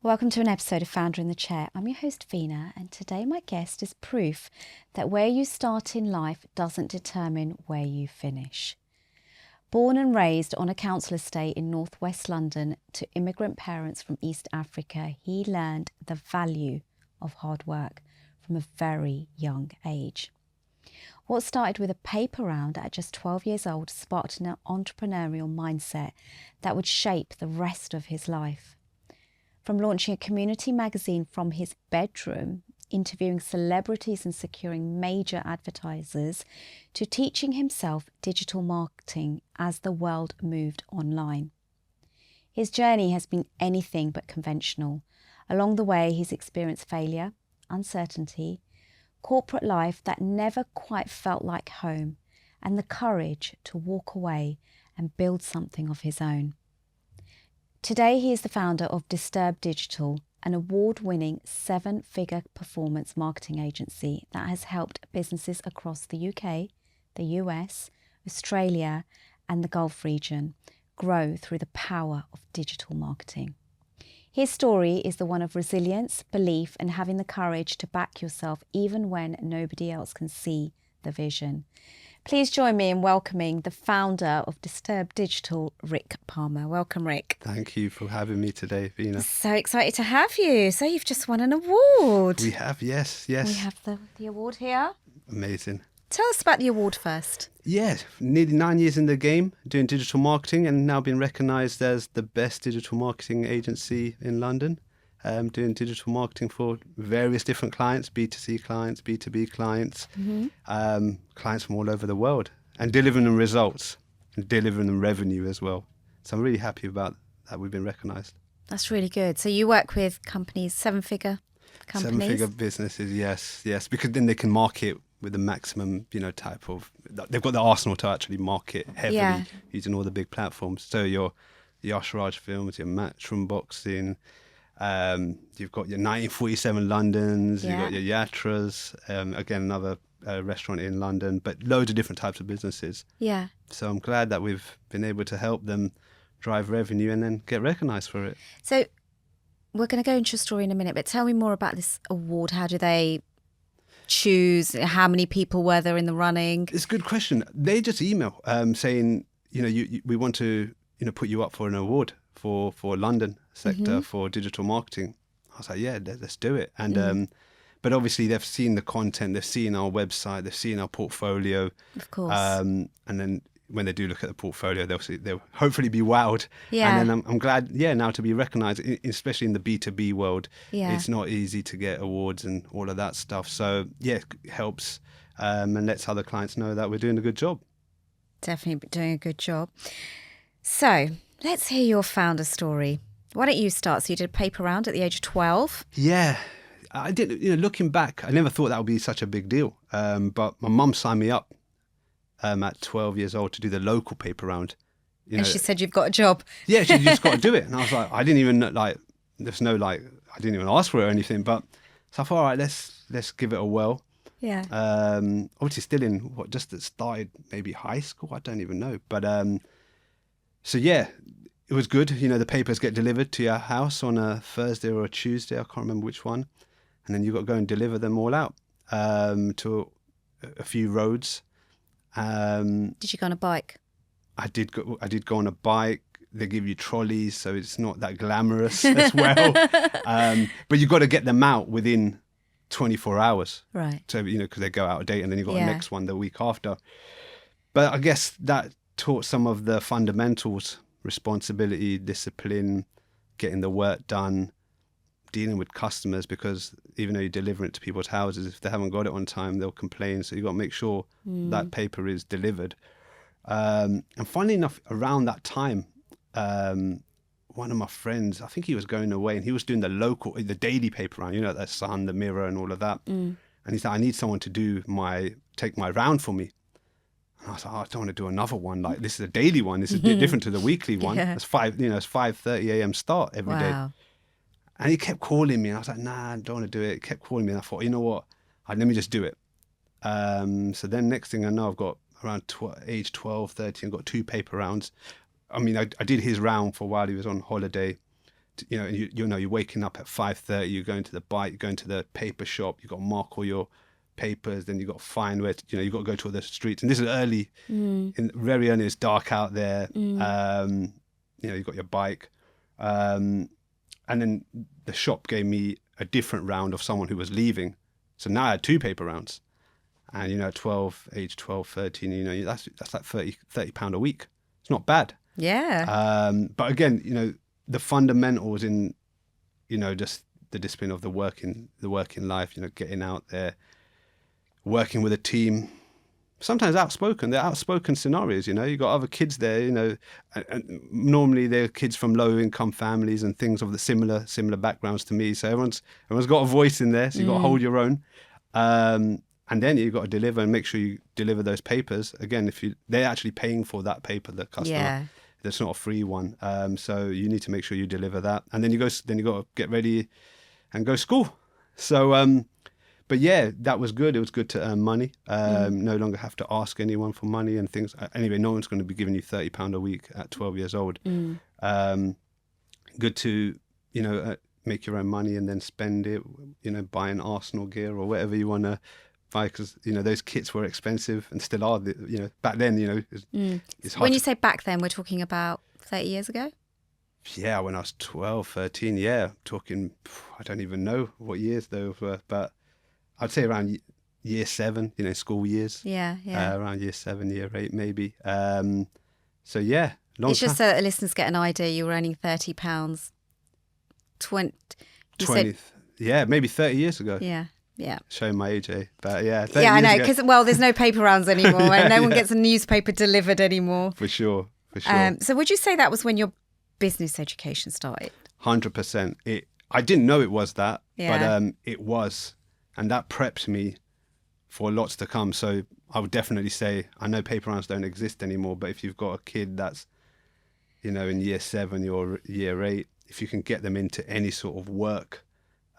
Welcome to an episode of Founder in the Chair. I'm your host, Veena, and today my guest is proof that where you start in life doesn't determine where you finish. Born and raised on a council estate in northwest London to immigrant parents from East Africa, he learned the value of hard work from a very young age. What started with a paper round at just 12 years old sparked an entrepreneurial mindset that would shape the rest of his life. From launching a community magazine from his bedroom, interviewing celebrities and securing major advertisers, to teaching himself digital marketing as the world moved online. His journey has been anything but conventional. Along the way, he's experienced failure, uncertainty, corporate life that never quite felt like home, and the courage to walk away and build something of his own. Today, he is the founder of Disturb Digital, an award-winning 7-figure performance marketing agency that has helped businesses across the UK, the US, Australia, and the Gulf region grow through the power of digital marketing. His story is the one of resilience, belief, and having the courage to back yourself even when nobody else can see the vision. Please join me in welcoming the founder of Disturb Digital, Rick Parmar. Welcome, Rick. Thank you for having me today, Veena. So excited to have you. So you've just won an award. We have, yes. We have the award here. Amazing. Tell us about the award first. Yeah, nearly 9 years in the game doing digital marketing and now being recognised as the best digital marketing agency in London. Doing digital marketing for various different clients, B2C clients, B2B clients, clients from all over the world, and delivering them results and delivering them revenue as well. So I'm really happy about that we've been recognised. That's really good. So you work with companies, 7-figure companies? 7-figure businesses, yes, because then they can market with the maximum, type of, they've got the arsenal to actually market heavily using all the big platforms. So your Usherage Films, your Matchroom Boxing, you've got your 1947 Londons, you've got your Yatras, again, another restaurant in London, but loads of different types of businesses. Yeah. So I'm glad that we've been able to help them drive revenue and then get recognised for it. So we're going to go into your story in a minute, but tell me more about this award. How do they choose? How many people were there in the running? It's a good question. They just email saying, we want to, put you up for an award for London sector for digital marketing. I was like, yeah, let's do it. And but obviously they've seen the content, they've seen our website, they've seen our portfolio. Of course. And then when they do look at the portfolio, they'll hopefully be wowed. Yeah. And then I'm glad, now to be recognised, especially in the B2B world. Yeah. It's not easy to get awards and all of that stuff. So yeah, it helps and lets other clients know that we're doing a good job. Definitely doing a good job. So let's hear your founder story. Why don't you start? So you did a paper round at the age of 12. Yeah, I did. Looking back, I never thought that would be such a big deal. But my mum signed me up at 12 years old to do the local paper round. And she said, you've got a job. Yeah, she just got to do it. And I was like, I didn't even I didn't even ask for it or anything. But so I thought, all right, let's give it a whirl. Yeah. Obviously still in just started maybe high school. I don't even know. But so yeah, it was good. The papers get delivered to your house on a Thursday or a Tuesday. I can't remember which one. And then you've got to go and deliver them all out to a few roads. Did you go on a bike? I did go on a bike. They give you trolleys, so it's not that glamorous as well. But you've got to get them out within 24 hours. Right. So, because they go out of date and then you've got the next one the week after. But I guess that taught some of the fundamentals: responsibility, discipline, getting the work done, dealing with customers, because even though you deliver it to people's houses, if they haven't got it on time, they'll complain. So you've got to make sure that paper is delivered. And funnily enough, around that time, one of my friends, I think he was going away and he was doing the daily paper round, the Sun, the Mirror and all of that. And he said, I need someone to take my round for me. And I was like, I don't want to do another one. Like, this is a daily one. This is different to the weekly one. Yeah. It's 5:30 a.m. start every day. And he kept calling me. And I was like, nah, I don't want to do it. He kept calling me. And I thought, you know what? Let me just do it. So then next thing I know, I've got around age 12, 13, I've got 2 paper rounds. I mean, I did his round for while he was on holiday. you know, you're waking up at 5:30, you're going to the bike, you're going to the paper shop, you've got to mark all your papers, then you've got to find where, you've got to go to all the streets. And this is early, very early, it's dark out there. You've got your bike. And then the shop gave me a different round of someone who was leaving. So now I had 2 paper rounds. And, at age 12, 13, that's like £30 a week. It's not bad. Yeah. But again, the fundamentals in, just the discipline of the working life, getting out there, working with a team, sometimes outspoken. They're outspoken scenarios, you've got other kids there, and normally they're kids from low income families and things of the similar backgrounds to me. So everyone's got a voice in there. So you've got to hold your own. And then you've got to deliver and make sure you deliver those papers. Again, they're actually paying for that paper, the customer. Yeah. That's not a free one. So you need to make sure you deliver that. And then you got to get ready and go to school. So, but yeah, that was good. It was good to earn money. No longer have to ask anyone for money and things. Anyway, no one's going to be giving you £30 a week at 12 years old. Good to, make your own money and then spend it, buying Arsenal gear or whatever you want to buy, because, those kits were expensive and still are, back then, it's hard. When you say back then, we're talking about 30 years ago? Yeah, when I was 12, 13, yeah. Talking, I don't even know what years those were, but I'd say around year 7, school years. Yeah. Around year 7, year 8, maybe. So yeah, long it's time. Just so that listeners get an idea, you were earning £30. 20, yeah, maybe 30 years ago. Yeah. Showing my age, eh? But yeah, 30 yeah, I know, years because there's no paper rounds anymore, and no one gets a newspaper delivered anymore. For sure. So would you say that was when your business education started? 100%. I didn't know it was that, yeah. but it was, and that prepped me for lots to come. So I would definitely say, I know paper rounds don't exist anymore, but if you've got a kid that's, in year 7 or year 8, if you can get them into any sort of work,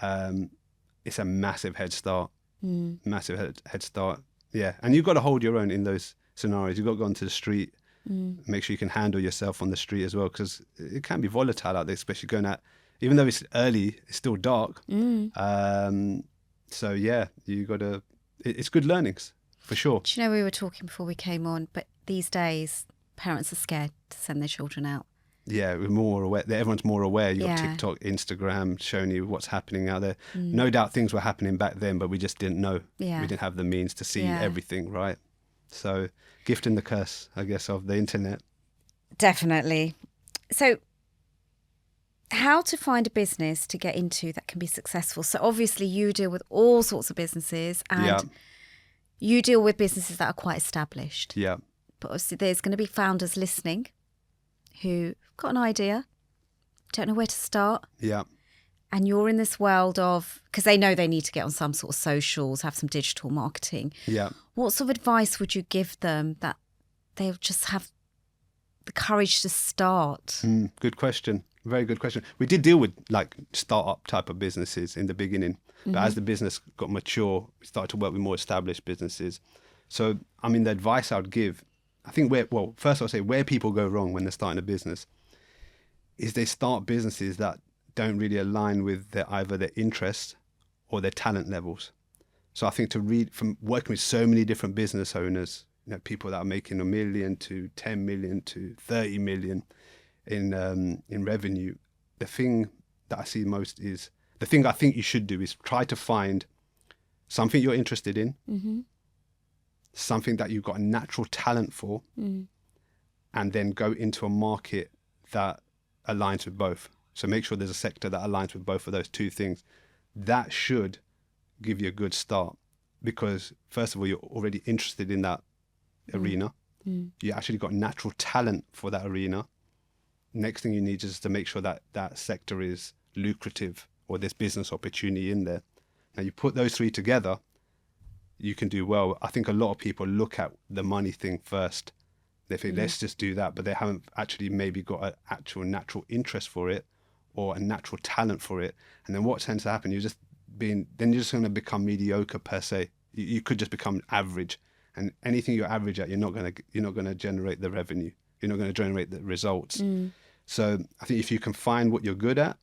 it's a massive head start. Massive head start. Yeah. And you've got to hold your own in those scenarios. You've got to go onto the street, make sure you can handle yourself on the street as well, because it can be volatile out there, especially going out, even though it's early, it's still dark. So yeah, it's good learnings for sure. Do you know, we were talking before we came on, but these days parents are scared to send their children out. Yeah, we're more aware. Everyone's more aware. You've got TikTok, Instagram showing you what's happening out there. No doubt things were happening back then, but we just didn't know. Yeah. We didn't have the means to see everything, right? So, gift and the curse, I guess, of the internet. Definitely. So, how to find a business to get into that can be successful? So, obviously, you deal with all sorts of businesses, and you deal with businesses that are quite established. Yeah. But obviously, there's going to be founders listening who got an idea, don't know where to start. Yeah. And you're in this world of, because they know they need to get on some sort of socials, have some digital marketing. Yeah. What sort of advice would you give them that they'll just have the courage to start? Good question. Very good question. We did deal with like startup type of businesses in the beginning, but as the business got mature, we started to work with more established businesses. So, I mean, the advice I would give, I think first I'll say where people go wrong when they're starting a business is they start businesses that don't really align with either their interests or their talent levels. So I think to read from working with so many different business owners, people that are making $1 million to 10 million to 30 million in revenue, the thing that I see most is, the thing I think you should do is try to find something you're interested in, something that you've got a natural talent for, and then go into a market that aligns with both. So make sure there's a sector that aligns with both of those two things. That should give you a good start, because first of all, you're already interested in that arena. You actually got natural talent for that arena. Next thing you need is to make sure that that sector is lucrative or there's business opportunity in there. Now you put those three together, you can do well. I think a lot of people look at the money thing first. They think, let's just do that, but they haven't actually maybe got an actual natural interest for it or a natural talent for it. And then what tends to happen, you're just going to become mediocre per se. You could just become average, and anything you're average at, you're not going to generate the revenue. You're not going to generate the results. So I think if you can find what you're good at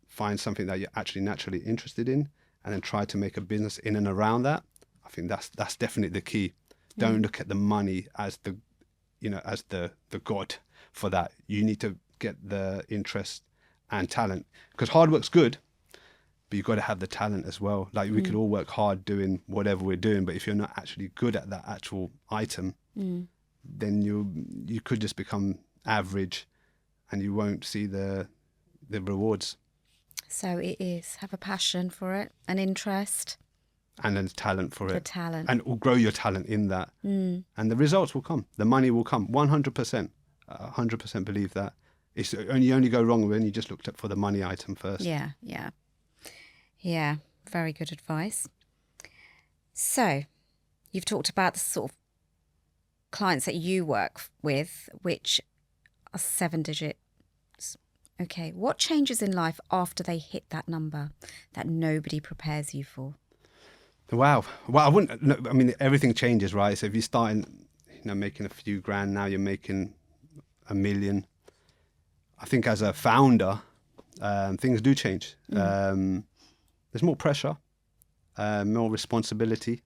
find something that you're actually naturally interested in, and then try to make a business in and around that. I think that's definitely the key. Don't look at the money as the god for that. You need to get the interest and talent, because hard work's good, but you've got to have the talent as well. Like we could all work hard doing whatever we're doing, but if you're not actually good at that actual item, then you could just become average, and you won't see the rewards. So it is, have a passion for it, an interest. And then talent for it. The talent. And grow your talent in that. And the results will come. The money will come. 100%. 100% believe that. You only go wrong when you just looked at for the money item first. Yeah. Very good advice. So you've talked about the sort of clients that you work with, which are 7 digits. Okay. What changes in life after they hit that number that nobody prepares you for? Wow. Well, I mean, everything changes, right? So if you're starting, making a few grand, now you're making $1 million. I think as a founder, things do change. There's more pressure, more responsibility.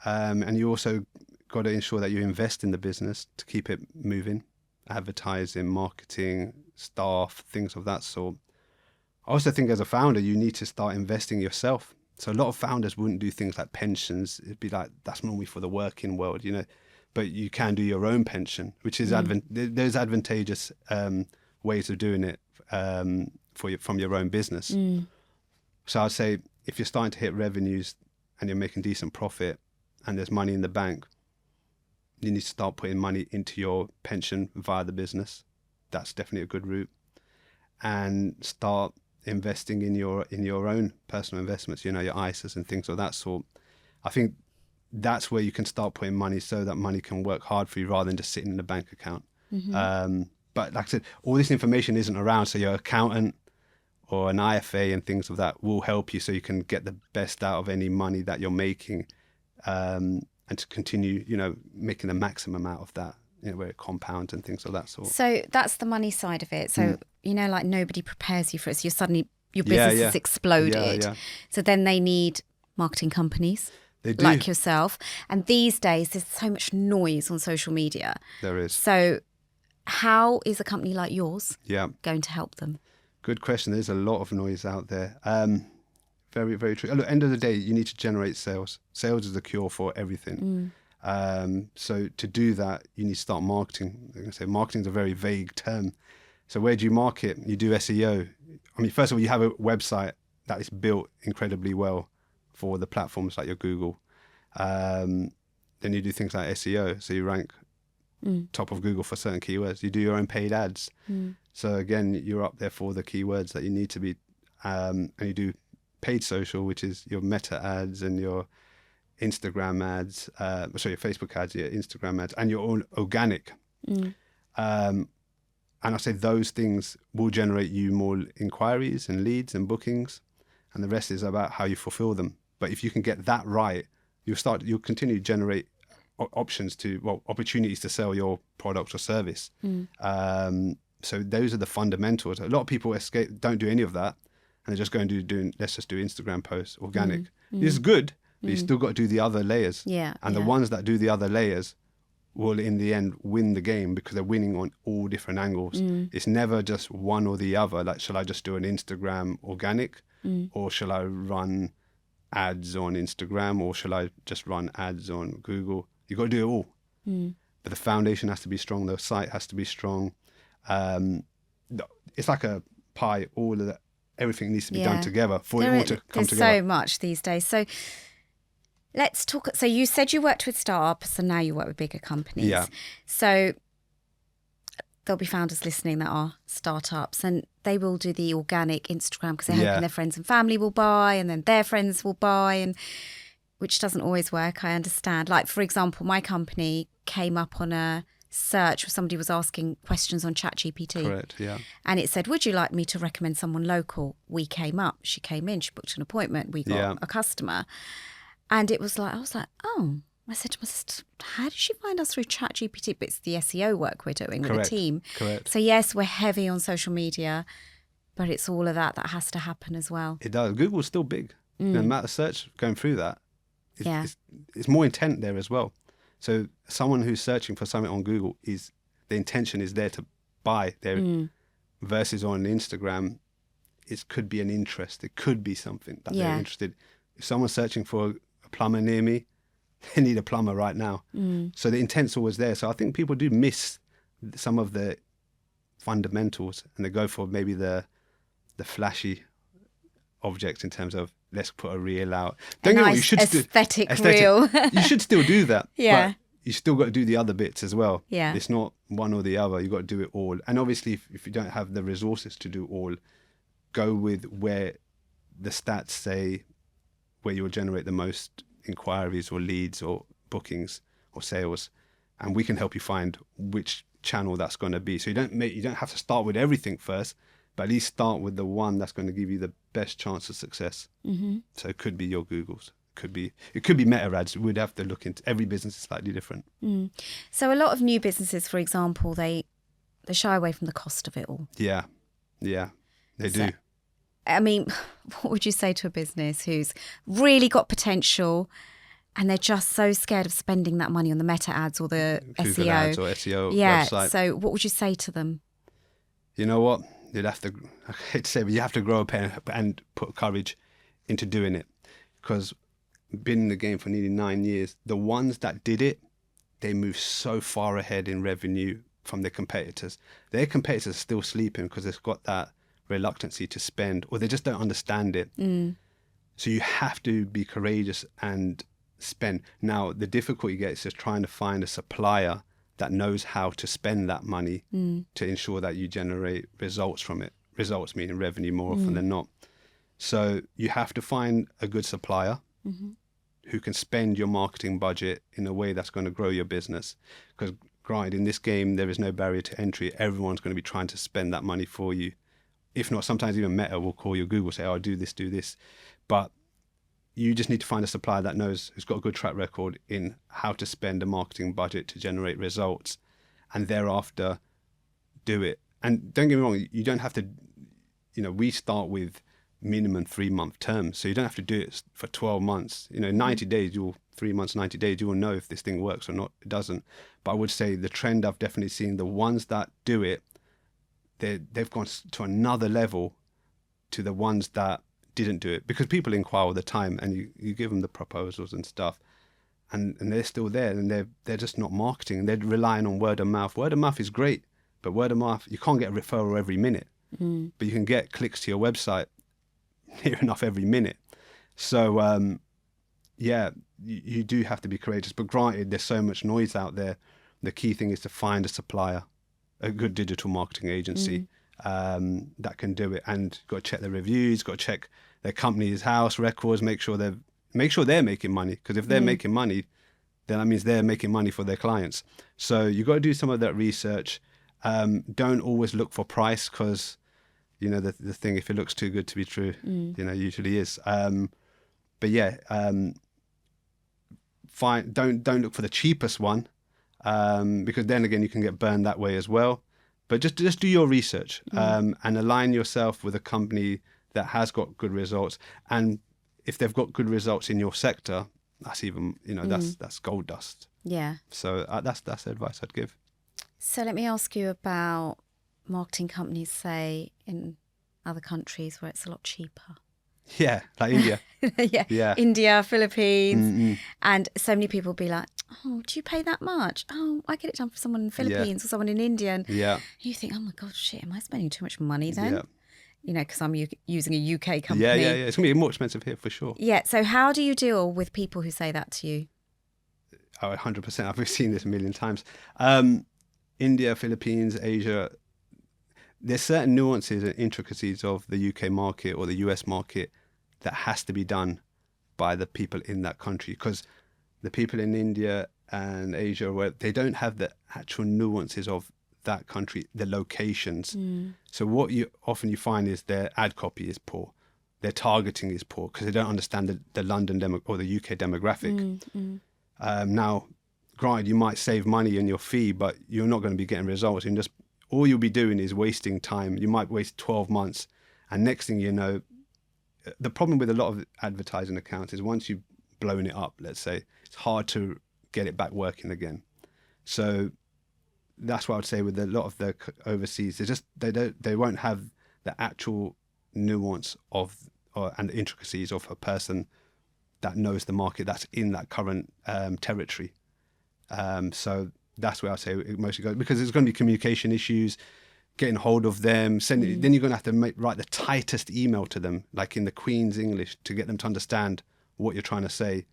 And you also got to ensure that you invest in the business to keep it moving. Advertising, marketing, staff, things of that sort. I also think as a founder, you need to start investing yourself. So a lot of founders wouldn't do things like pensions. It'd be like, that's normally for the working world, but you can do your own pension, which is there's advantageous ways of doing it from your own business. So I'd say if you're starting to hit revenues and you're making decent profit and there's money in the bank, you need to start putting money into your pension via the business. That's definitely a good route. And start investing in your own personal investments, your ISAs and things of that sort. I think that's where you can start putting money so that money can work hard for you rather than just sitting in a bank account. But like I said, all this information isn't around, so your accountant or an IFA and things of that will help you so you can get the best out of any money that you're making, and to continue, making the maximum out of that, where it compounds and things of that sort. So that's the money side of it. So, like nobody prepares you for it. So your business has exploded. Yeah. So then they need marketing companies like yourself. And these days there's so much noise on social media. There is. So how is a company like yours going to help them? Good question. There's a lot of noise out there. Very, very true. Look, end of the day, you need to generate sales. Sales is the cure for everything. So to do that, you need to start marketing. I'm going to say marketing is a very vague term. So where do you market? You do SEO. I mean, first of all, you have a website that is built incredibly well for the platforms like your Google. Then you do things like SEO. So you rank top of Google for certain keywords. You do your own paid ads. So again, you're up there for the keywords that you need to be. And you do paid social, which is your Meta ads and your Instagram ads, your Facebook ads, your Instagram ads, and your own organic. And I say those things will generate you more inquiries and leads and bookings, and the rest is about how you fulfill them. But if you can get that right, you'll continue to generate opportunities to sell your product or service. So those are the fundamentals. A lot of people don't do any of that, and they're just going to let's just do Instagram posts, organic. This is good, but you still got to do the other layers. The ones that do the other layers will in the end win the game because they're winning on all different angles. It's never just one or the other. Like, shall I just do an Instagram organic, or shall I run ads on Instagram, or shall I just run ads on Google? You've got to do it all. But the foundation has to be strong. The site has to be strong. It's like a pie. Everything needs to be done together for it all to come together. There's so much these days. So let's talk. So you said you worked with startups, and now you work with bigger companies. So there'll be founders listening that are startups, and they will do the organic Instagram because they're hoping their friends and family will buy, and then their friends will buy, and which doesn't always work. I understand. Like, for example, my company came up on a search where somebody was asking questions on ChatGPT. Correct, yeah. And it said, would you like me to recommend someone local? We came up. She came in. She booked an appointment. We got a customer. And it was like, I was like, oh. I said to my sister, how did she find us through ChatGPT? But it's the SEO work we're doing with the team. Correct. So yes, we're heavy on social media. But it's all of that has to happen as well. It does. Google's still big. The amount of search going through that, it's more intent there as well. So someone who's searching for something on Google, the intention is there to buy their versus on Instagram, it could be an interest. It could be something that they're interested. If someone's searching for a plumber near me, they need a plumber right now. So the intent's always there. So I think people do miss some of the fundamentals, and they go for maybe the flashy objects in terms of, let's put a reel out. Don't get me wrong, you should aesthetic reel. You should still do that. Yeah. But you still got to do the other bits as well. Yeah. It's not one or the other. You've got to do it all. And obviously, if you don't have the resources to do all, go with where the stats say where you'll generate the most inquiries or leads or bookings or sales. And we can help you find which channel that's going to be. So you don't have to start with everything first, but at least start with the one that's going to give you the best chance of success. So it could be your Googles. It could be meta ads. We'd have to look into, every business is slightly different. So a lot of new businesses, for example, they shy away from the cost of it all. Yeah, they do. I mean, what would you say to a business who's really got potential and they're just so scared of spending that money on the meta ads or the Google SEO? ads or SEO website. So what would you say to them? You know what? You'd have to, I hate to say, but you have to grow up and put courage into doing it. Because been in the game for nearly 9 years, the ones that did it, they moved so far ahead in revenue from their competitors. Their competitors are still sleeping because they've got that reluctancy to spend, or they just don't understand it. So you have to be courageous and spend. Now, the difficulty you get is just trying to find a supplier that knows how to spend that money to ensure that you generate results from it. Results meaning revenue more often than not. So you have to find a good supplier who can spend your marketing budget in a way that's going to grow your business. Because granted, in this game, there is no barrier to entry. Everyone's going to be trying to spend that money for you. If not, sometimes even Meta will call your Google, say, oh, do this. But you just need to find a supplier that knows, who's got a good track record in how to spend a marketing budget to generate results, and thereafter do it. And don't get me wrong, you don't have to, we start with minimum 3-month terms. So you don't have to do it for 12 months. 90 days, 3 months, 90 days, you will know if this thing works or not. It doesn't. But I would say the trend I've definitely seen, the ones that do it, they've gone to another level to the ones that didn't do it, because people inquire all the time, and you give them the proposals and stuff, and they're still there, and they're just not marketing. They're relying on word of mouth. Word of mouth is great, but word of mouth, you can't get a referral every minute, but you can get clicks to your website near enough every minute. So you do have to be courageous. But granted, there's so much noise out there. The key thing is to find a supplier, a good digital marketing agency that can do it, and got to check their reviews, got to check their company's house records, make sure they're making money. Because if they're making money, then that means they're making money for their clients. So you got to do some of that research. Don't always look for price, because the thing, if it looks too good to be true, usually is. But yeah, don't look for the cheapest one, because then again you can get burned that way as well. But just do your research and align yourself with a company that has got good results. And if they've got good results in your sector, that's even that's gold dust. Yeah. So that's the advice I'd give. So let me ask you about marketing companies, say in other countries where it's a lot cheaper. Yeah, like India. Yeah. India, Philippines. And so many people be like, oh, do you pay that much? Oh, I get it done for someone in the Philippines or someone in India. And you think, oh my God, shit, am I spending too much money then? Because I'm using a UK company. Yeah. It's going to be more expensive here for sure. Yeah. So how do you deal with people who say that to you? Oh, 100%. I've seen this a million times. India, Philippines, Asia, there's certain nuances and intricacies of the UK market or the US market that has to be done by the people in that country, because the people in India and Asia, where they don't have the actual nuances of that country, the locations. So what you find is their ad copy is poor, their targeting is poor, because they don't understand the London or the UK demographic. Now, granted, you might save money in your fee, but you're not going to be getting results. And all you'll be doing is wasting time. You might waste 12 months And next thing you know, the problem with a lot of advertising accounts is once you've blown it up, let's say, it's hard to get it back working again. So that's what I would say with a lot of the overseas. They won't have the actual nuance of and the intricacies of a person that knows the market that's in that current territory. So that's where I say it mostly goes, because there's going to be communication issues, getting hold of them, sending. Then you're going to have to write the tightest email to them, like in the Queen's English, to get them to understand what you're trying to say.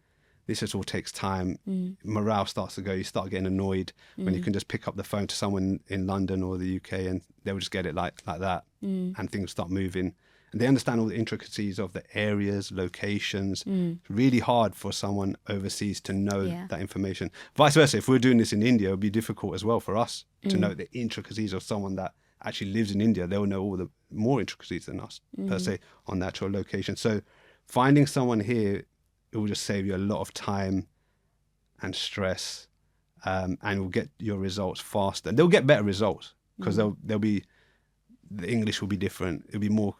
This just all takes time. Morale starts to go. You start getting annoyed when you can just pick up the phone to someone in London or the UK and they'll just get it like that, and things start moving. And they understand all the intricacies of the areas, locations. It's really hard for someone overseas to know that information. Vice versa, if we're doing this in India, it would be difficult as well for us to know the intricacies of someone that actually lives in India. They'll know all the more intricacies than us, per se, on the actual location. So finding someone here, it will just save you a lot of time and stress, and will get your results faster. They'll get better results because they'll be, the English will be different. It'll be more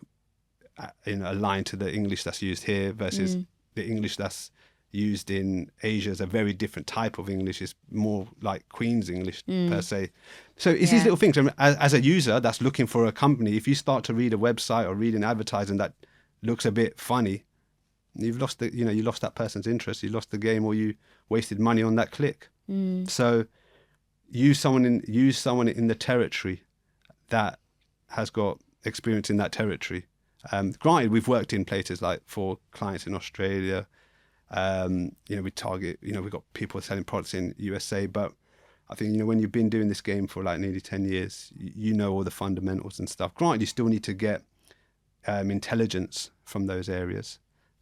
aligned to the English that's used here versus the English that's used in Asia is a very different type of English. It's more like Queen's English, per se. So it's these little things. As a user that's looking for a company, if you start to read a website or read an advertising that looks a bit funny, you've lost you lost that person's interest. You lost the game, or you wasted money on that click. So use someone in the territory that has got experience in that territory. Granted, we've worked in places like for clients in Australia. We target, we've got people selling products in USA, but I think, when you've been doing this game for like nearly 10 years, you know all the fundamentals and stuff. Granted, you still need to get intelligence from those areas,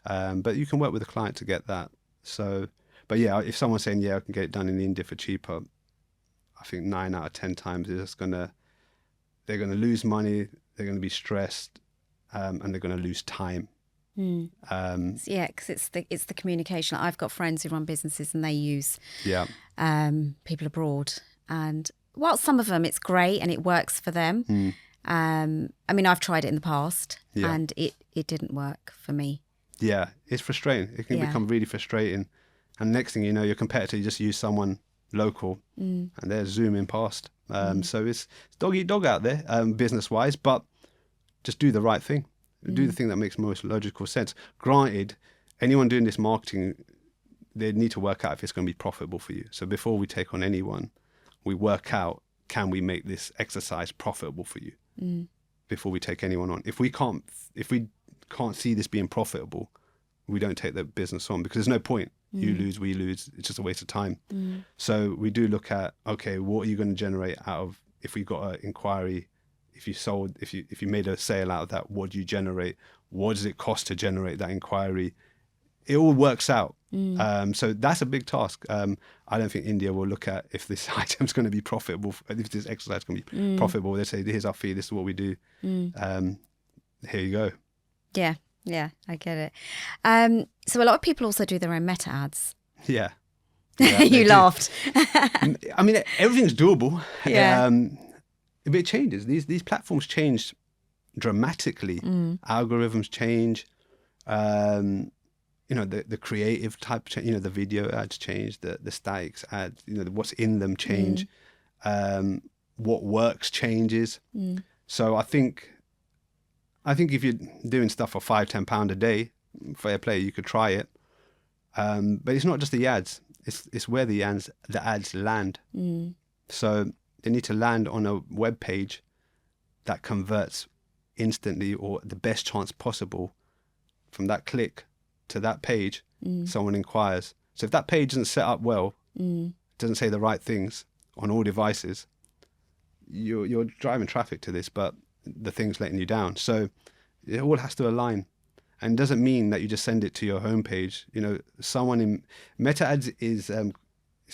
but you can work with a client to get that. So, but yeah, if someone's saying, I can get it done in India for cheaper, I think 9 out of 10 times they're going to lose money, they're going to be stressed, and they're going to lose time. Because it's the communication. I've got friends who run businesses and they use people abroad, and while some of them it's great and it works for them, I've tried it in the past and it didn't work for me. It's frustrating. It can become really frustrating, and next thing you know, your competitor, you just use someone local and they're zooming past. So it's dog eat dog out there, business wise, but just do the right thing. Do the thing that makes most logical sense. Granted, anyone doing this marketing, they need to work out if it's going to be profitable for you. So before we take on anyone, we work out, can we make this exercise profitable for you before we take anyone on? If we can't see this being profitable, we don't take the business on, because there's no point. You lose, we lose. It's just a waste of time. So we do look at, okay, what are you going to generate out of, if we got an inquiry, if you made a sale out of that, what do you generate? What does it cost to generate that inquiry? It all works out. So that's a big task. I don't think India will look at if this item's going to be profitable, if this exercise is going to be profitable. They say, here's our fee, this is what we do. Here you go. Yeah, I get it. So a lot of people also do their own meta ads. Yeah, you laughed. I mean, everything's doable. But it changes. These platforms change dramatically. Algorithms change. The creative type change. The video ads change. The statics ads. What's in them change. What works changes. So I think if you're doing stuff for £5-10 a day, fair play, you could try it. But it's not just the ads. It's where the ads land. So they need to land on a web page that converts instantly, or the best chance possible. From that click to that page, someone inquires. So if that page isn't set up well, doesn't say the right things on all devices, you're driving traffic to this, but the thing's letting you down. So it all has to align. And it doesn't mean that you just send it to your homepage. Someone in meta ads is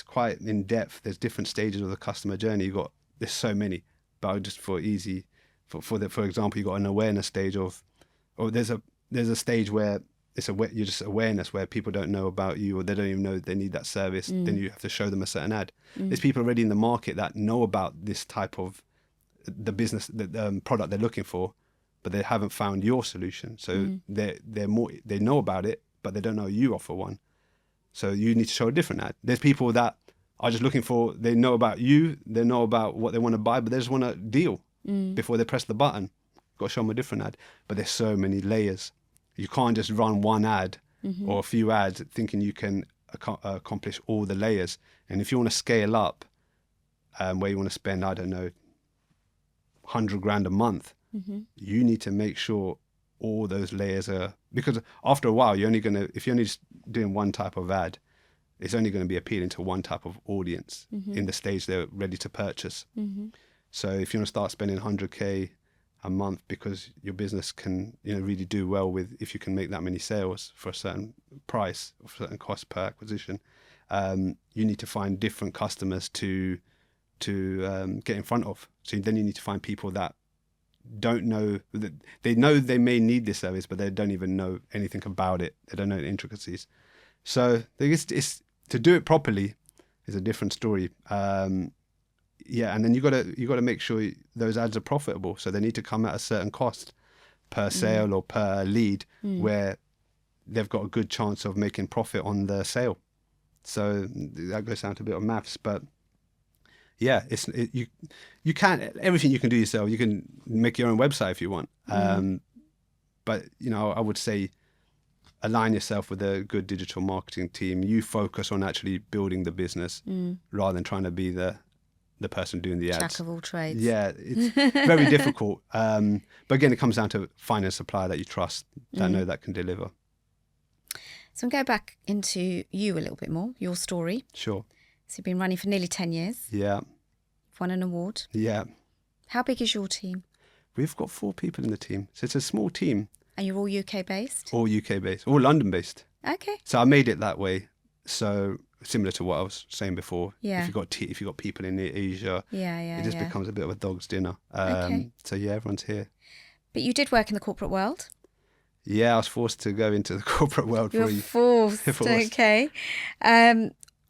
quite in depth. There's different stages of the customer journey. There's so many, but just for example, you got an awareness stage there's a stage where you're just awareness, where people don't know about you, or they don't even know they need that service. Then you have to show them a certain ad. There's people already in the market that know about this type of the business, the product they're looking for, but they haven't found your solution. So they know about it, but they don't know you offer one. So you need to show a different ad. There's people that are just looking for, they know about you, they know about what they want to buy, but they just want a deal before they press the button. Got to show them a different ad. But there's so many layers. You can't just run one ad or a few ads thinking you can accomplish all the layers. And if you want to scale up, where you want to spend, I don't know, 100 grand a month, you need to make sure all those layers are, because after a while, if you're only just doing one type of ad, it's only going to be appealing to one type of audience in the stage they're ready to purchase. So if you want to start spending 100K a month because your business can, really do well with, if you can make that many sales for a certain price or certain cost per acquisition, you need to find different customers to get in front of. So then you need to find people that don't know, they know they may need this service, but they don't even know anything about it. They don't know the intricacies. So it's to do it properly is a different story. And then you got to make sure those ads are profitable. So they need to come at a certain cost per sale or per lead, where they've got a good chance of making profit on the sale. So that goes down to a bit of maths, but yeah, you can't, everything you can do yourself. You can make your own website if you want. But, I would say align yourself with a good digital marketing team. You focus on actually building the business rather than trying to be the person doing the ads. Jack of all trades. Yeah, it's very difficult. But again, it comes down to finding a supplier that you trust, that know that can deliver. So I'm going back into you a little bit more, your story. Sure. So you've been running for nearly 10 years. Yeah. Won an award. Yeah. How big is your team? We've got 4 people in the team. So it's a small team. And you're all UK based? All UK based, all London based. Okay. So I made it that way. So similar to what I was saying before. Yeah. If you've got people in Asia, it just becomes a bit of a dog's dinner. Okay. So yeah, everyone's here. But you did work in the corporate world? Yeah, I was forced to go into the corporate world. You were forced. Okay.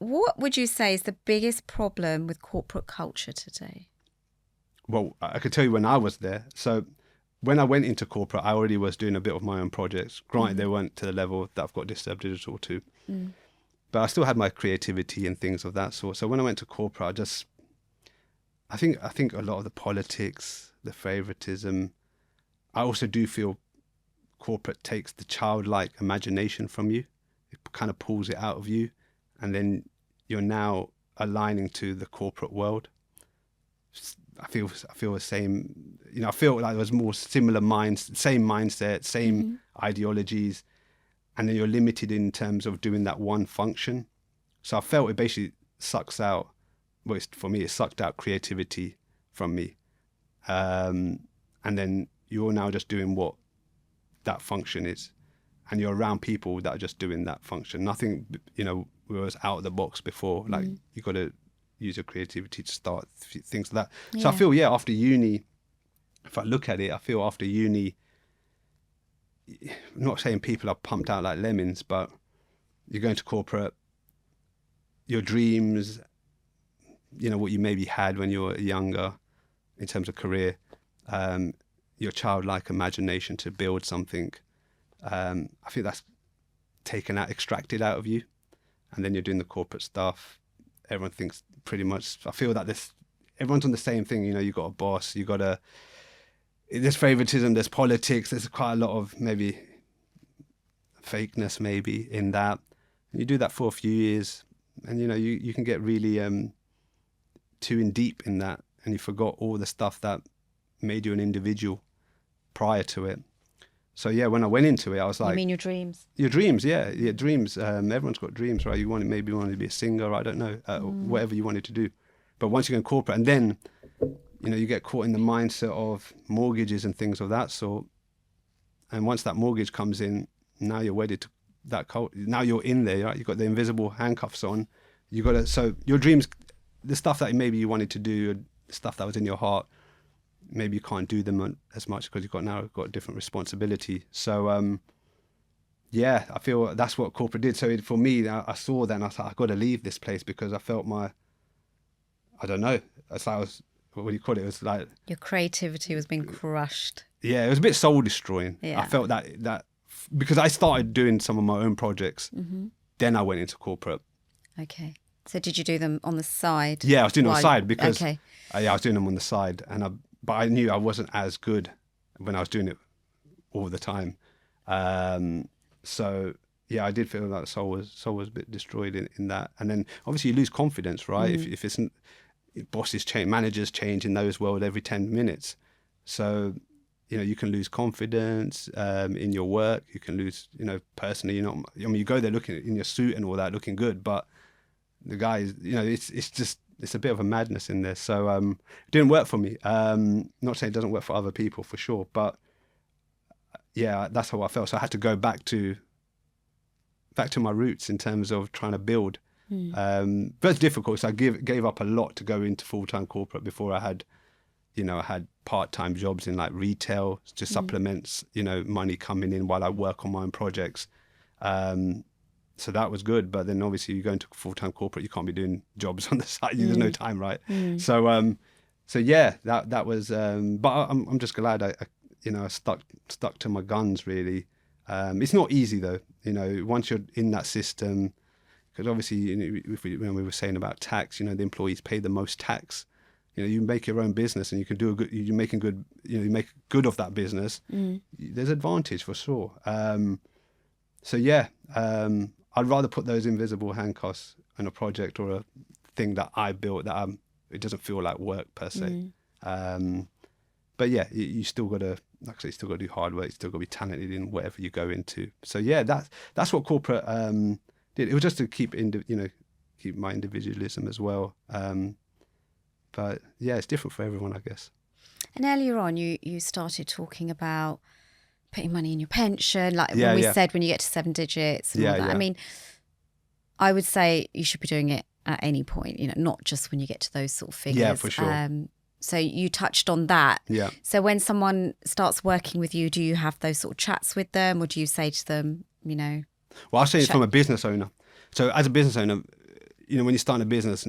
What would you say is the biggest problem with corporate culture today? Well, I could tell you when I was there. So when I went into corporate, I already was doing a bit of my own projects. Granted, they weren't to the level that I've got Disturb Digital to. But I still had my creativity and things of that sort. So when I went to corporate, I think a lot of the politics, the favoritism, I also do feel corporate takes the childlike imagination from you. It kind of pulls it out of you. And then you're now aligning to the corporate world. I feel the same. I feel like there was more similar same mindset, same ideologies, and then you're limited in terms of doing that one function. So I felt it basically sucks out. Well, for me, it sucked out creativity from me, and then you're now just doing what that function is, and you're around people that are just doing that function. Nothing, was out of the box before. Like you got to use your creativity to start things like that. So I feel, after uni, if I look at it, I feel after uni, I'm not saying people are pumped out like lemons, but you're going to corporate, your dreams, what you maybe had when you were younger in terms of career, your childlike imagination to build something, I think that's extracted out of you. And then you're doing the corporate stuff. Everyone thinks pretty much, I feel that everyone's on the same thing. You've got a boss, there's favoritism, there's politics, there's quite a lot of maybe fakeness maybe in that. And you do that for a few years and, you can get really too in deep in that, and you forgot all the stuff that made you an individual prior to it. So yeah, when I went into it, I was like... You mean your dreams? Your dreams, yeah, dreams. Everyone's got dreams, right? Maybe you wanted to be a singer, I don't know, whatever you wanted to do. But once you go in corporate, and then, you get caught in the mindset of mortgages and things of that sort. And once that mortgage comes in, now you're wedded to that cult. Now you're in there, right? You've got the invisible handcuffs on. So your dreams, the stuff that maybe you wanted to do, the stuff that was in your heart, maybe you can't do them as much because you've got a different responsibility. So, I feel that's what corporate did. So for me, I saw that and I thought, I've got to leave this place because I felt I don't know, it's like I what do you call it? It was like, your creativity was being crushed. yeah, it was a bit soul destroying. Yeah. I felt that because I started doing some of my own projects, then I went into corporate. Okay. So did you do them on the side? Yeah, I was doing it on the side because okay. I was doing them on the side, but I knew I wasn't as good when I was doing it all the time. So yeah, I did feel like soul was a bit destroyed in that. And then obviously you lose confidence, right? If it's bosses change, managers change in those world every 10 minutes. So, you can lose confidence in your work. You can lose, personally, you go there looking in your suit and all that, looking good, but the guys, it's a bit of a madness in there. So it didn't work for me. Not saying it doesn't work for other people for sure, but yeah, that's how I felt. So I had to go back to my roots in terms of trying to build. But it's difficult. So I gave up a lot to go into full-time corporate before I had, I had part-time jobs in like retail to supplement, money coming in while I work on my own projects. So that was good. But then obviously you go into full-time corporate, you can't be doing jobs on the side. There's no time, right? So yeah, that was, but I'm just glad I stuck to my guns really. It's not easy though, once you're in that system, because obviously, when we were saying about tax, the employees pay the most tax. You make your own business and you can do you're making good, you make good of that business. There's advantage for sure. So yeah, I'd rather put those invisible handcuffs on a project or a thing that I built that it doesn't feel like work per se. But yeah, you still got to, like I say, you still got to do hard work. You still got to be talented in whatever you go into. So yeah, that's what corporate did. It was just to keep my individualism as well. But yeah, it's different for everyone, I guess. And earlier on, you started talking about putting money in your pension, like when we said when you get to 7 digits and all that. I mean, I would say you should be doing it at any point, not just when you get to those sort of figures. Yeah, for sure. So you touched on that. Yeah. So when someone starts working with you, do you have those sort of chats with them, or do you say to them, Well, I say it from a business owner. So as a business owner, when you start a business,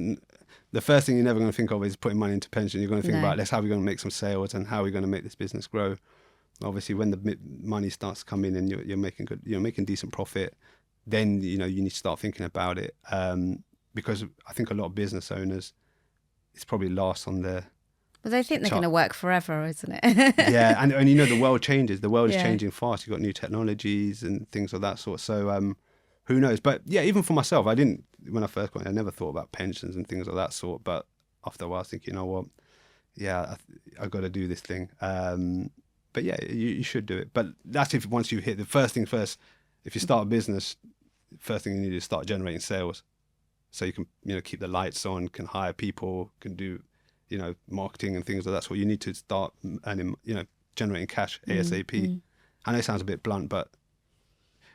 the first thing you're never going to think of is putting money into pension. You're going to think about, how are we going to make some sales and how are we going to make this business grow? Obviously, when the money starts coming in and you're making decent profit, then you need to start thinking about it. Because I think a lot of business owners, it's probably last on their. Well, they think they're going to work forever, isn't it? Yeah, and the world changes. The world is changing fast. You've got new technologies and things of that sort. So who knows? But yeah, even for myself, when I first got in, I never thought about pensions and things of that sort. But after a while, I was thinking, you know what? Yeah, I got to do this thing. But yeah, you should do it. But that's once you hit the first thing first. If you start a business, first thing you need is start generating sales, so you can keep the lights on, can hire people, can do marketing and things like that. So you need to start earning, generating cash ASAP. I know it sounds a bit blunt, but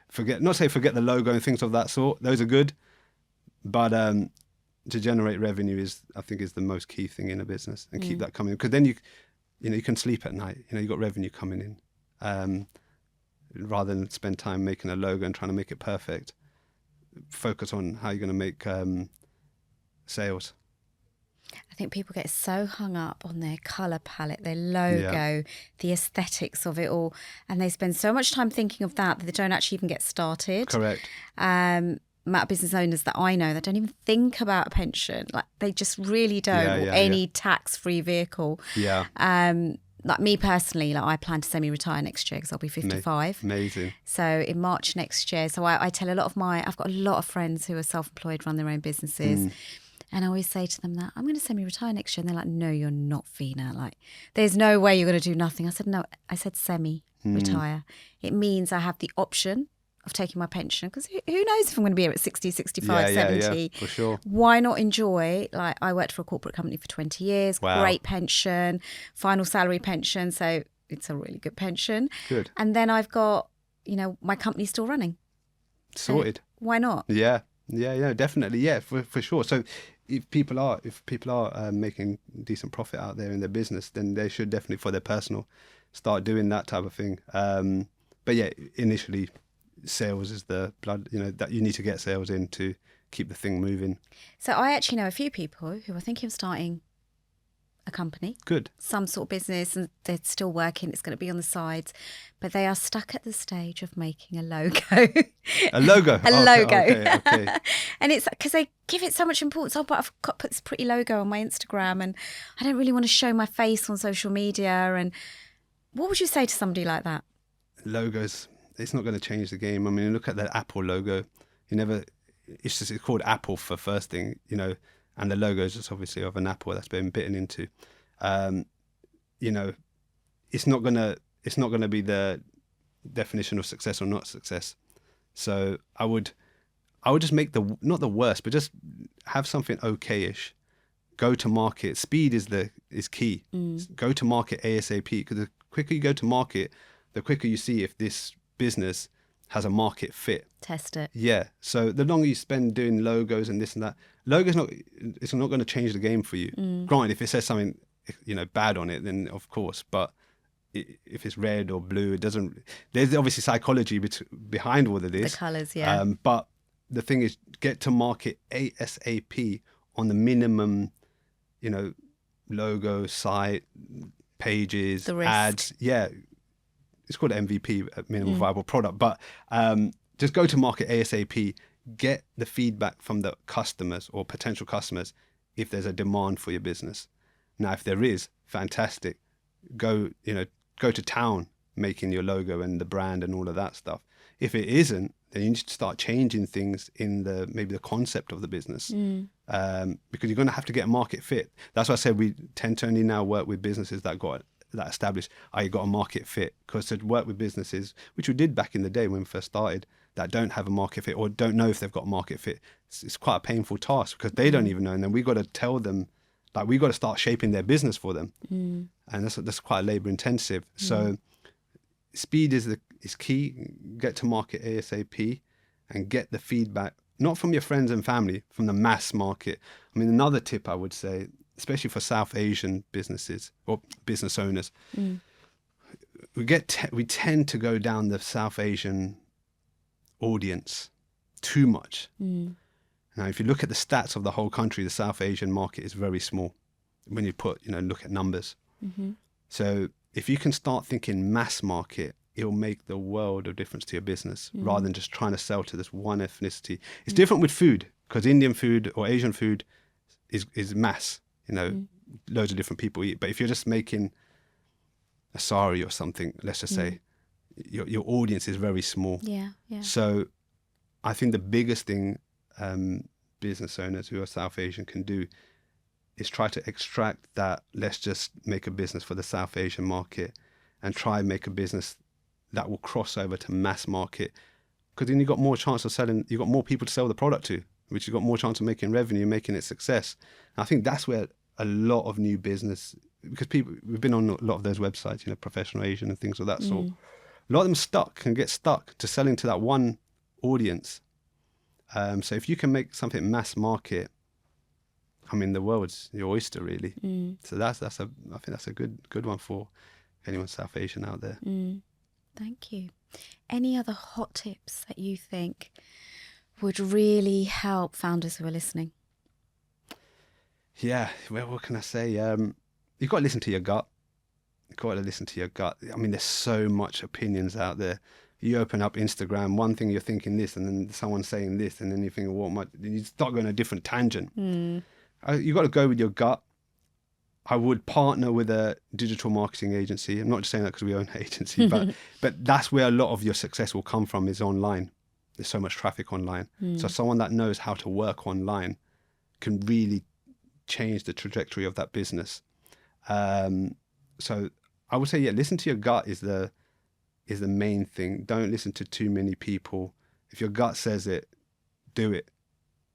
forget the logo and things of that sort. Those are good, but to generate revenue I think is the most key thing in a business, and keep that coming, because then you can sleep at night. You've got revenue coming in, rather than spend time making a logo and trying to make it perfect. Focus on how you're going to make sales. I think people get so hung up on their colour palette, their logo, the aesthetics of it all, and they spend so much time thinking of that they don't actually even get started. Correct. Amount of business owners that I know that don't even think about a pension, like they just really don't, or any tax-free vehicle. Yeah. Like me personally, I plan to semi-retire next year because I'll be 55. Amazing. So in March next year. So I tell a lot of I've got a lot of friends who are self-employed, run their own businesses. And I always say to them that I'm going to semi-retire next year. And they're like, no, you're not, Veena. Like, there's no way you're going to do nothing. I said, no, I said semi-retire. It means I have the option of taking my pension, because who knows if I'm going to be here at 60, 65, 70. Yeah, for sure. Why not enjoy? Like, I worked for a corporate company for 20 years, great pension, final salary pension. So it's a really good pension. Good. And then I've got, my company still running. Sorted. So why not? Yeah, definitely. Yeah, for sure. So if people are making decent profit out there in their business, then they should definitely, for their personal, start doing that type of thing. But yeah, initially, sales is the blood, that you need to get sales in to keep the thing moving. So I actually know a few people who are thinking of starting a company. Good. Some sort of business, and they're still working. It's going to be on the sides, but they are stuck at the stage of making a logo. A logo? A logo. Okay. And it's because they give it so much importance. Oh, but I've got to put this pretty logo on my Instagram, and I don't really want to show my face on social media. And what would you say to somebody like that? Logos, it's not going to change the game. I mean, look at the Apple logo. It's called Apple for first thing, and the logo is just obviously of an apple that's been bitten into. It's not gonna be the definition of success or not success. So I would just make not the worst, but just have something okay-ish. Go to market. Speed is key. Go to market ASAP, because the quicker you go to market, the quicker you see if this business has a market fit. Test it. Yeah. So the longer you spend doing logos and this and that, it's not going to change the game for you. Granted, if it says something, bad on it, then of course, but if it's red or blue, it doesn't, there's obviously psychology behind all of this. The colours, yeah. But the thing is, get to market ASAP on the minimum, logo, site, pages, ads. Yeah. It's called MVP, minimum viable product, but just go to market ASAP, get the feedback from the customers or potential customers if there's a demand for your business. Now, if there is, fantastic. Go to town making your logo and the brand and all of that stuff. If it isn't, then you need to start changing things in maybe the concept of the business, because you're going to have to get a market fit. That's why I said we tend to only now work with businesses that established, you got a market fit, because to work with businesses, which we did back in the day when we first started, that don't have a market fit or don't know if they've got a market fit, it's quite a painful task, because they don't even know, and then we got to tell them, we got to start shaping their business for them, and that's quite labor intensive. So speed is key. Get to market ASAP and get the feedback, not from your friends and family, from the mass market. I mean, another tip I would say, especially for South Asian businesses or business owners, we tend to go down the South Asian audience too much. Now, if you look at the stats of the whole country, the South Asian market is very small when you look at numbers. So if you can start thinking mass market, it'll make the world of difference to your business, rather than just trying to sell to this one ethnicity. It's different with food, because Indian food or Asian food is mass. Loads of different people eat. But if you're just making a sari or something, let's just say, your audience is very small. Yeah. So I think the biggest thing business owners who are South Asian can do is try to extract that, let's just make a business for the South Asian market, and try and make a business that will cross over to mass market, because then you've got more chance of selling, you've got more people to sell the product to, which you've got more chance of making revenue, making it success. And I think that's where a lot of new business, because we've been on a lot of those websites, Professional Asian and things of that sort. A lot of them can get stuck to selling to that one audience. So if you can make something mass market, I mean, the world's your oyster, really. So I think that's a good one for anyone South Asian out there. Thank you. Any other hot tips that you think would really help founders who are listening? Yeah, well, what can I say? You've got to listen to your gut. I mean, there's so much opinions out there. You open up Instagram, one thing you're thinking this, and then someone's saying this, and then you think, you start going a different tangent. You've got to go with your gut. I would partner with a digital marketing agency. I'm not just saying that because we own an agency, but that's where a lot of your success will come from, is online. There's so much traffic online. So someone that knows how to work online can really change the trajectory of that business. So I would say, listen to your gut is the main thing. Don't listen to too many people. If your gut says it, do it.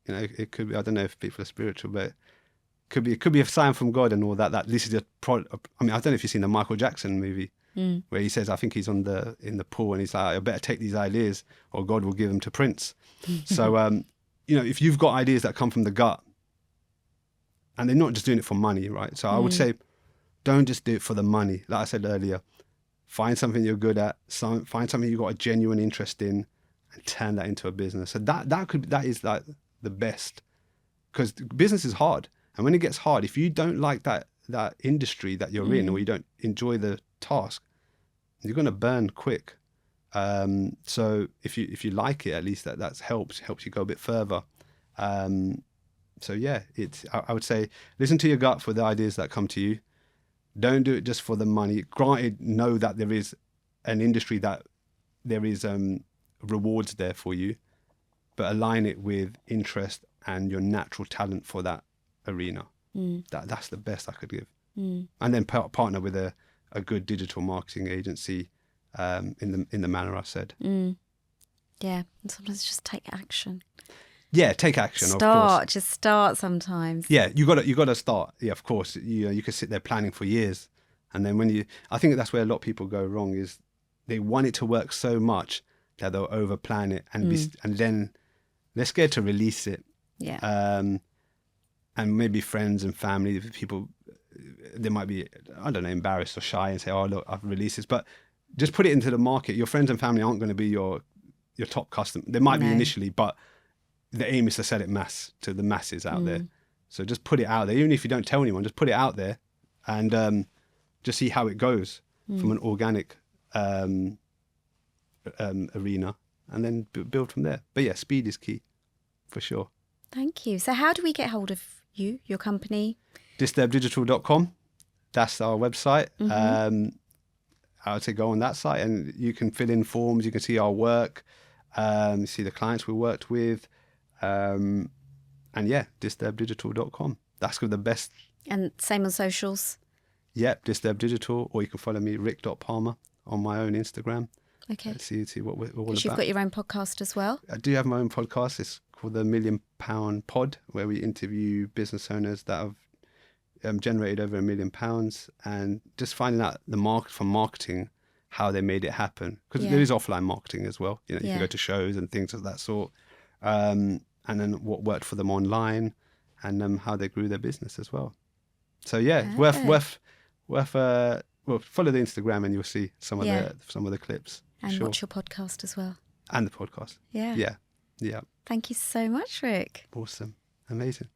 It could be, I don't know if people are spiritual, but it could be a sign from God and all that this is a product. I mean, I don't know if you've seen the Michael Jackson movie where he says, I think he's in the pool, and he's like, I better take these ideas or God will give them to Prince. So, if you've got ideas that come from the gut, and they're not just doing it for money, right? So I would say, don't just do it for the money. Like I said earlier, find something you're good at, find something you've got a genuine interest in, and turn that into a business. So that is like the best, because business is hard. And when it gets hard, if you don't like that that industry that you're in, or you don't enjoy the task, you're going to burn quick. So if you like it, at least that helps you go a bit further. So yeah, I would say listen to your gut for the ideas that come to you. Don't do it just for the money. Granted, know that there is an industry that there is rewards there for you, but align it with interest and your natural talent for that arena. That's the best I could give. And then partner with a good digital marketing agency in the manner I said. Yeah, and sometimes just take action. Yeah, take action. Of course. Just start sometimes. Yeah, you got to start. Yeah, of course. You could sit there planning for years, and then I think that's where a lot of people go wrong, is they want it to work so much that they'll over plan it and then they're scared to release it. Yeah. And maybe friends and family, people, they might be, I don't know, embarrassed or shy and say, "Oh, look, I've released this," but just put it into the market. Your friends and family aren't going to be your top customer. They might be initially, but the aim is to sell it to the masses out there. So just put it out there. Even if you don't tell anyone, just put it out there and just see how it goes from an organic arena, and then build from there. But yeah, speed is key for sure. Thank you. So how do we get hold of you, your company? disturbdigital.com. That's our website. I would say go on that site and you can fill in forms. You can see our work, see the clients we worked with. And yeah, disturbdigital.com. That's the best. And same on socials? Yep, Disturb Digital, or you can follow me, Rick.Parmar, on my own Instagram. Okay. See what we're all about. You've got your own podcast as well? I do have my own podcast. It's called the £1 Million Pod, where we interview business owners that have generated over £1 million, and just finding out from marketing how they made it happen. Because there is offline marketing as well. You can go to shows and things of that sort. And then what worked for them online, and how they grew their business as well. So yeah, worth follow the Instagram and you'll see some of the clips. And watch your podcast as well. And the podcast. Yeah. Thank you so much, Rick. Awesome. Amazing.